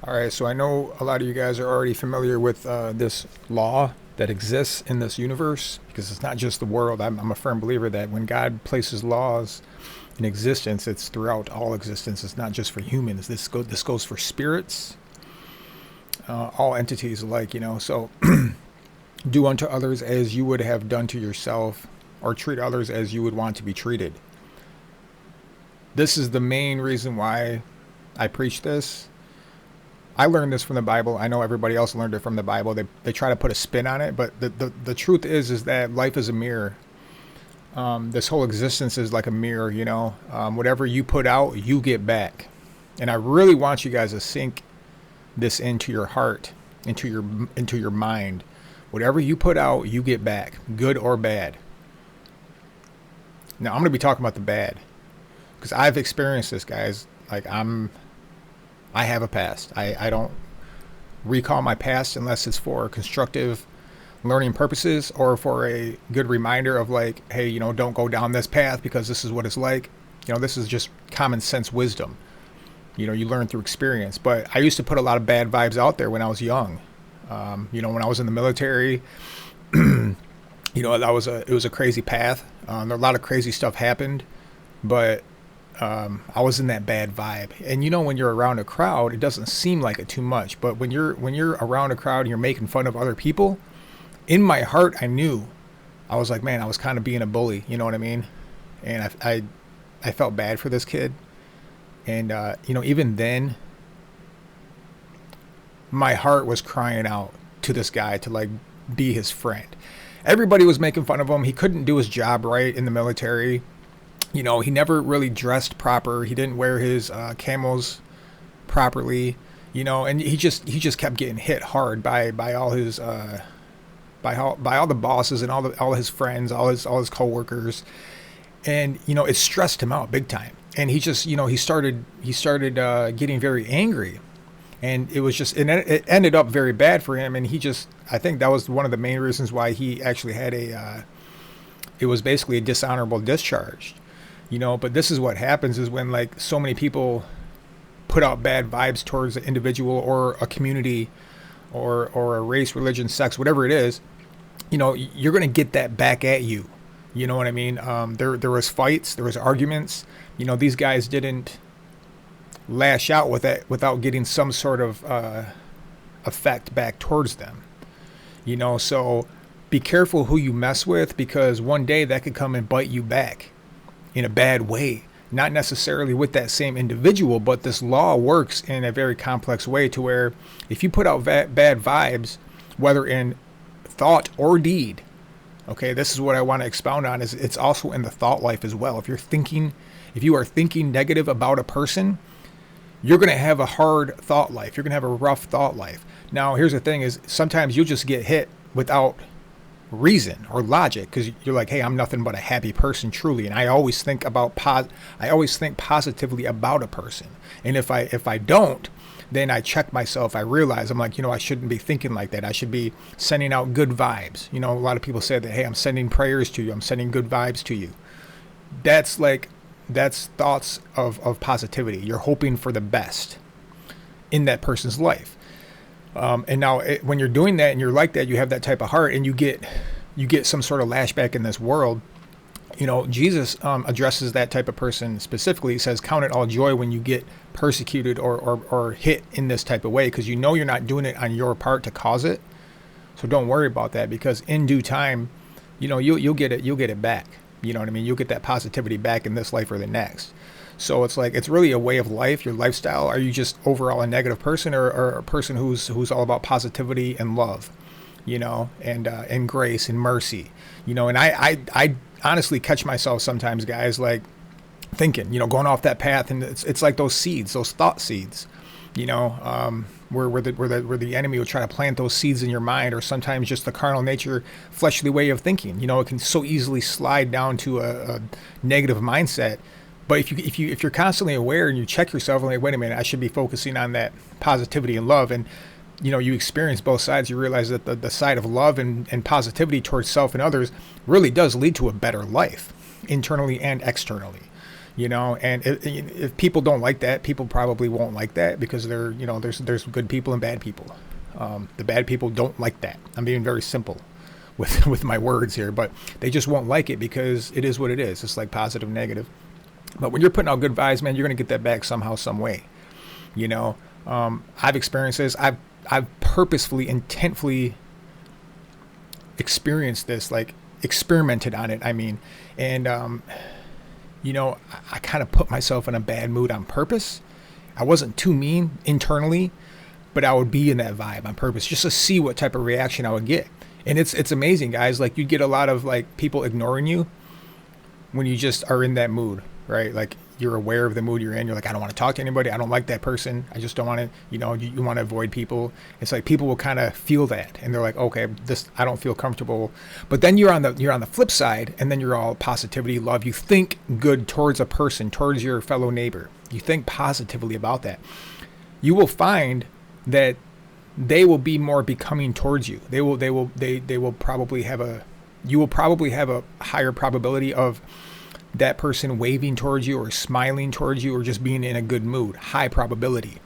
All right, so I know a lot of you guys are already familiar with this law that exists in this universe because it's not just the world. I'm a firm believer that when God places laws in existence, it's throughout all existence. It's not just for humans. This goes for spirits, all entities alike. So do unto others as you would have done to yourself, or treat others as you would want to be treated. This is the main reason why I preach this. I learned this from the Bible. I know everybody else learned it from the Bible. They try to put a spin on it, but the truth is that life is a mirror. This whole existence is like a mirror, whatever you put out, you get back. And I really want you guys to sink this into your heart, into your mind. Whatever you put out, you get back, good or bad. Now I'm going to be talking about the bad because I've experienced this, guys. I have a past. I don't recall my past unless it's for constructive learning purposes or for a good reminder of like, hey, don't go down this path because this is what it's like. This is just common sense wisdom. You learn through experience. But I used to put a lot of bad vibes out there when I was young. When I was in the military, it was a crazy path. A lot of crazy stuff happened, but I was in that bad vibe. And when you're around a crowd, it doesn't seem like it too much. But when you're around a crowd and you're making fun of other people, in my heart, I knew. I was like, man, I was kind of being a bully. You know what I mean? And I felt bad for this kid. And even then, my heart was crying out to this guy to like be his friend. Everybody was making fun of him. He couldn't do his job right in the military. He never really dressed proper. He didn't wear his camos properly, and he just kept getting hit hard by all his by all the bosses and all his friends, all his coworkers, and it stressed him out big time. And he just he started getting very angry, and it ended up very bad for him. And I think that was one of the main reasons why he actually had it was basically a dishonorable discharge. But this is what happens is when like so many people put out bad vibes towards an individual or a community or a race, religion, sex, whatever it is, you're going to get that back at you. You know what I mean? There was fights, there was arguments. These guys didn't lash out with that without getting some sort of effect back towards them. So be careful who you mess with because one day that could come and bite you back in a bad way, not necessarily with that same individual, but this law works in a very complex way to where if you put out bad vibes, whether in thought or deed, okay, this is what I want to expound on, is it's also in the thought life as well. If you are thinking negative about a person, you're going to have a hard thought life. You're going to have a rough thought life. Now, here's the thing is sometimes you'll just get hit without reason or logic because you're like, hey, I'm nothing but a happy person truly, and I always think positively about a person. And if I don't, then I check myself. I realize I'm like, I shouldn't be thinking like that. I should be sending out good vibes. A lot of people say that, hey, I'm sending prayers to you, I'm sending good vibes to you. That's thoughts of positivity. You're hoping for the best in that person's life. And now when you're doing that and you're like that, you have that type of heart and you get some sort of lashback in this world. Jesus addresses that type of person specifically. He says, count it all joy when you get persecuted or hit in this type of way, because you're not doing it on your part to cause it. So don't worry about that, because in due time, you'll get it back. You know what I mean? You'll get that positivity back in this life or the next. So it's like, it's really a way of life, your lifestyle. Are you just overall a negative person or a person who's all about positivity and love, and grace and mercy, and I honestly catch myself sometimes, guys, like thinking, going off that path. And it's like those seeds, those thought seeds, where the enemy will try to plant those seeds in your mind, or sometimes just the carnal nature, fleshly way of thinking. It can so easily slide down to a negative mindset. But if you're constantly aware and you check yourself and like, wait a minute, I should be focusing on that positivity and love, and you experience both sides, you realize that the side of love and positivity towards self and others really does lead to a better life, internally and externally. And if people don't like that, people probably won't like that, because there's good people and bad people. The bad people don't like that. I'm being very simple with my words here, but they just won't like it, because it is what it is. It's like positive, negative. But when you're putting out good vibes, man, you're going to get that back somehow, some way. I've experienced this. I've purposefully, intentfully experienced this, like experimented on it. And I kind of put myself in a bad mood on purpose. I wasn't too mean internally, but I would be in that vibe on purpose just to see what type of reaction I would get. And it's amazing, guys. Like, you get a lot of like people ignoring you when you just are in that mood, right? Like, you're aware of the mood you're in. You're like, I don't want to talk to anybody. I don't like that person. I just don't want to, you want to avoid people. It's like people will kind of feel that, and they're like, okay, I don't feel comfortable. But then you're on the flip side, and then you're all positivity, love. You think good towards a person, towards your fellow neighbor. You think positively about that. You will find that they will be more becoming towards you. They will probably have a higher probability of that person waving towards you or smiling towards you or just being in a good mood. High probability.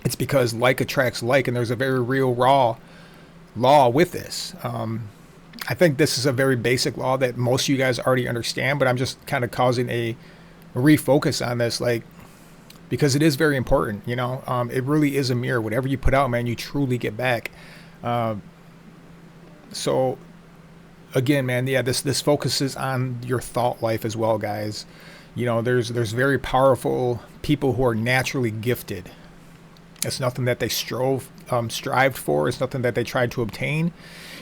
It's because like attracts like, and there's a very real raw law with this. I think this is a very basic law that most of you guys already understand, but I'm just kind of causing a refocus on this, like, because it is very important. It really is a mirror. Whatever you put out, man, you truly get back. So again, man, yeah, this focuses on your thought life as well, guys. There's very powerful people who are naturally gifted. It's nothing that they strived for. It's nothing that they tried to obtain.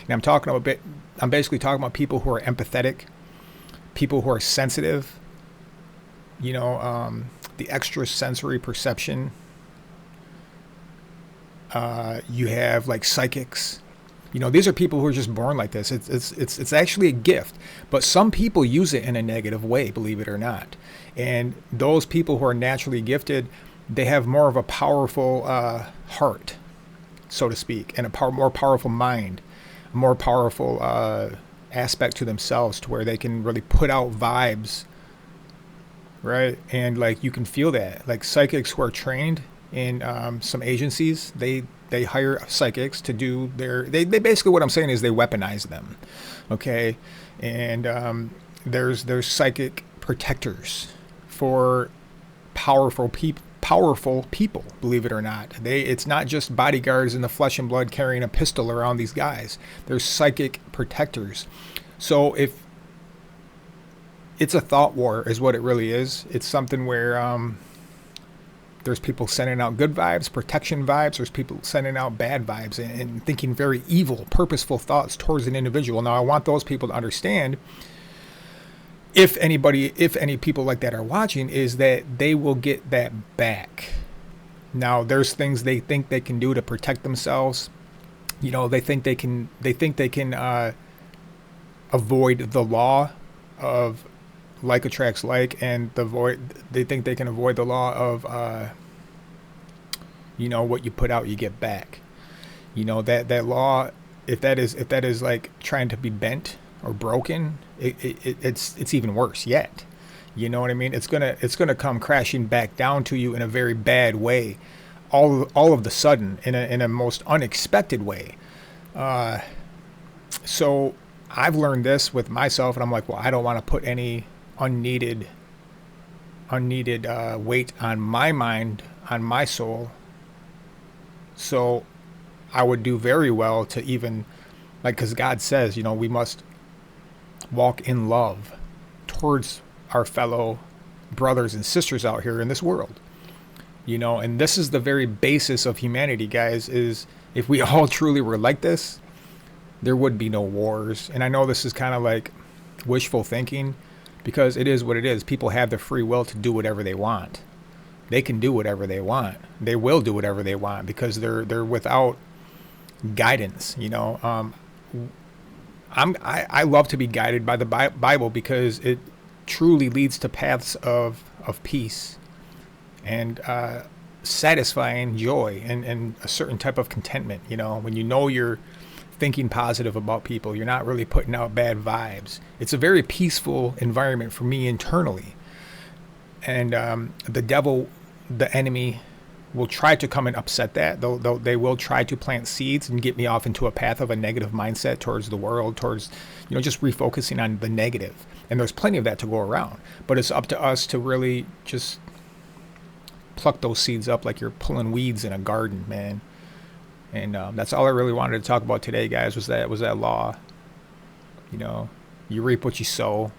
And I'm basically talking about people who are empathetic, people who are sensitive. The extrasensory perception. You have like psychics. These are people who are just born like this. It's actually a gift, but some people use it in a negative way, believe it or not. And those people who are naturally gifted, they have more of a powerful heart, so to speak, and a more powerful mind, a more powerful aspect to themselves, to where they can really put out vibes, right? And like, you can feel that. Like, psychics who are trained in some agencies, they hire psychics to do they basically, what I'm saying is, they weaponize them. Okay. And there's psychic protectors for powerful people, believe it or not. It's not just bodyguards in the flesh and blood carrying a pistol around these guys. There's psychic protectors. So if it's a thought war is what it really is. It's something where there's people sending out good vibes, protection vibes. There's people sending out bad vibes and thinking very evil, purposeful thoughts towards an individual. Now, I want those people to understand, if any people like that are watching, is that they will get that back. Now, there's things they think they can do to protect themselves. They think they can avoid the law of like attracts like, and they think they can avoid the law of what you put out, you get back. That law, if that is like trying to be bent or broken, it's even worse yet. You know what I mean? It's gonna come crashing back down to you in a very bad way, all of the sudden, in a most unexpected way. So I've learned this with myself, and I'm like, well, I don't want to put any unneeded weight on my mind, on my soul. So I would do very well to even, like, because God says, we must walk in love towards our fellow brothers and sisters out here in this world. And this is the very basis of humanity, guys, is if we all truly were like this, there would be no wars. And I know this is kind of like wishful thinking, because it is what it is. People have the free will to do whatever they want. They can do whatever they want. They will do whatever they want, because they're without guidance. I love to be guided by the Bible, because it truly leads to paths of peace and satisfying joy and a certain type of contentment. When you're thinking positive about people, you're not really putting out bad vibes. It's a very peaceful environment for me internally. And the devil, the enemy, will try to come and upset that. They will try to plant seeds and get me off into a path of a negative mindset towards the world, towards, just refocusing on the negative. And there's plenty of that to go around. But it's up to us to really just pluck those seeds up like you're pulling weeds in a garden, man. And that's all I really wanted to talk about today, guys. Was that law? You reap what you sow.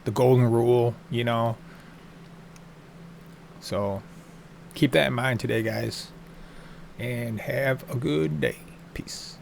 The golden rule. So keep that in mind today, guys. And have a good day. Peace.